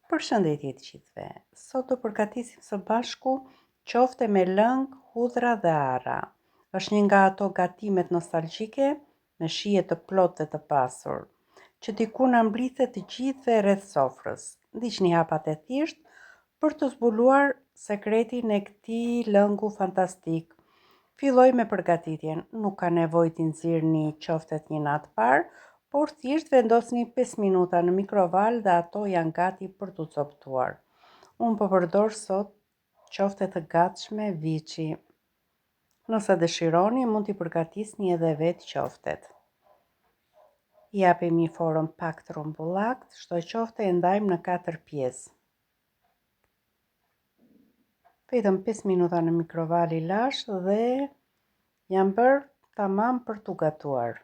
Përshëndetje të gjithëve. Sot do përgatisim së bashku qofte me lëng, hudhra dhe arra. Është një nga ato gatimet nostalgjike me shije të plotë dhe të pasur, që dikur na mblidhet të gjithëve rreth sofrës. Ndiqni hapat e thjesht për të zbuluar sekretin e këtij lëngu fantastik. Filloj me përgatitjen. Nuk ka nevojë t'i nxirrni qoftet një natë parë, por thjesht vendosni 5 minuta në mikrovalë dhe ato janë gati për t'u coptuar. Unë po përdor sot qofte të gatshme Viçi. Nëse dëshironi, mund t'i përgatisni edhe vetë qoftet. I japim një formë pak trumbullakt, çdo qofte e ndajmë në 4 pjesë. Vetëm 5 minuta në mikrovalë i lashtë dhe janë bërë tamam për t'u gatuar.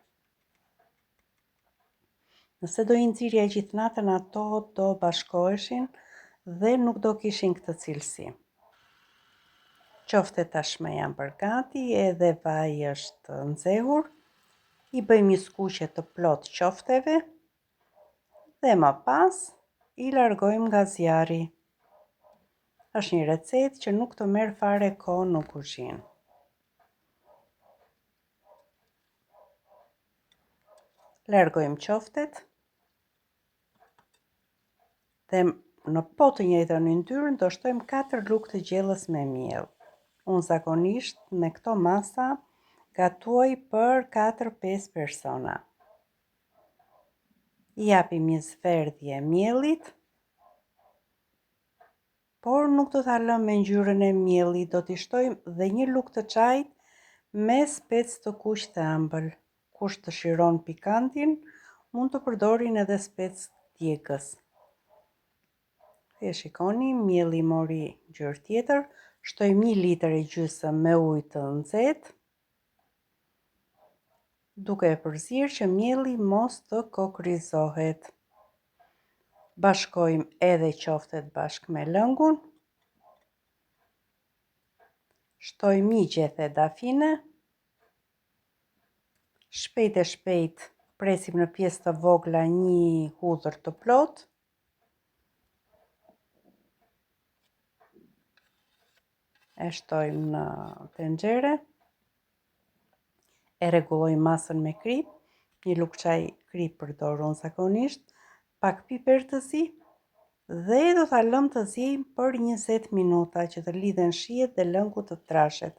Nëse do i nxirja gjithë natën, ato do bashkoheshin dhe nuk do kishin këtë cilësi. Qoftet tashmë janë bërë gati, edhe vaji është nxehur. I bëjmë një skuqe të plotë qofteve dhe më pas i largojmë nga zjarri. Është një recetë që nuk të merr fare kohë në kuzhinë. Largojmë qoftet dhe në po të njëjtën yndyrë do shtojmë 4 lugë të gjellës me miell. Unë zakonisht me këto masa gatuaj për 4-5 persona. I japim një zverdhje miellit, por nuk do ta lëmë me ngjyrën e miellit, do t'i shtojmë dhe një lugë të çajit me spec të kuq të ëmbël. Kush dëshiron pikantin, mund të përdorin edhe spec djegës. E shikoni, mielli mori ngjyrë tjetër, shtojmë 1 litër e gjysmë me ujë të nxehtë, duke e përzierë që mielli mos të kokrizohet. Bashkojmë edhe qoftet bashkë me lëngun. Shtojmë 1 gjethe dafine. Shpejt e shpejt presim në pjesë të vogla 1 hudhër të plotë. E shtojmë në tenxhere, e rregullojmë masën me krip, 1 lugë çaj krip përdor unë zakonisht, pak piper të zi dhe do ta lëmë të ziejmë për 20 minuta që të lidhen shijet dhe lëngu të trashet.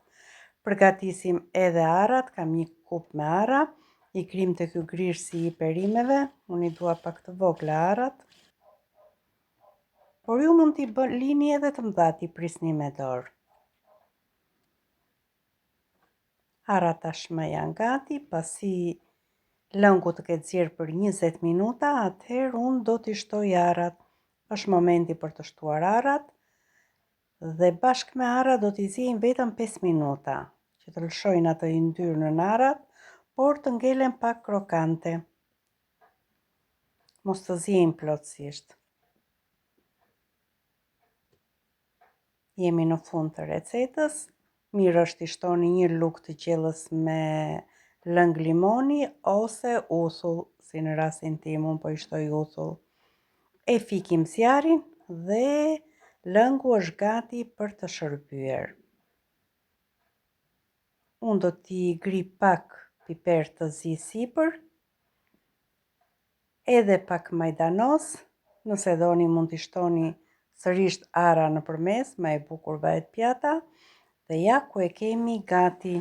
Përgatisim edhe arrat, kam 1 kup me arra, i krim te ky grishsi i perimeve, unë i dua pak të vogla arrat. Por ju mund t'i lini edhe të mëdha, t'i prisni me dorë. Arrat tashmë janë gati, pasi lëngu të ketë zier për 20 minuta, atëherë unë do t'i shtoj arrat. Është momenti për të shtuar arrat dhe bashkë me arrat do t'i ziejmë vetëm 5 minuta, që të lëshojnë atë yndyrë në arrat, por të ngelen pak krokante. Mos të ziejnë plotësisht. Jemi në fund të recetës. Mirë është t'i shtoni 1 lugë të gjellës me lëng limoni ose uthull, si në rastin tim unë po i shtoj uthull. E fikim zjarrin dhe lëngu është gati për të shërbyer. Unë do t'i grij pak piper të zi sipër, edhe pak majdanos, nëse doni mund t'i shtoni sërish arra nëpërmes, më e bukur varet pjata, dhe ja ku e kemi gati.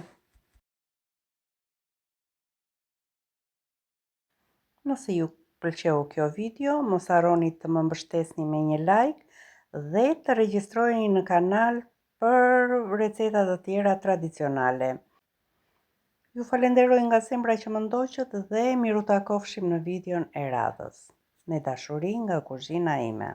Nëse ju pëlqeu kjo video, mos harroni të më mbështesni me një like dhe të regjistroheni në kanal për receta të tjera tradicionale. Ju falenderoj nga zemra që më ndoqët dhe miru takofshim në videon e radhës. Me dashuri nga kuzhina ime.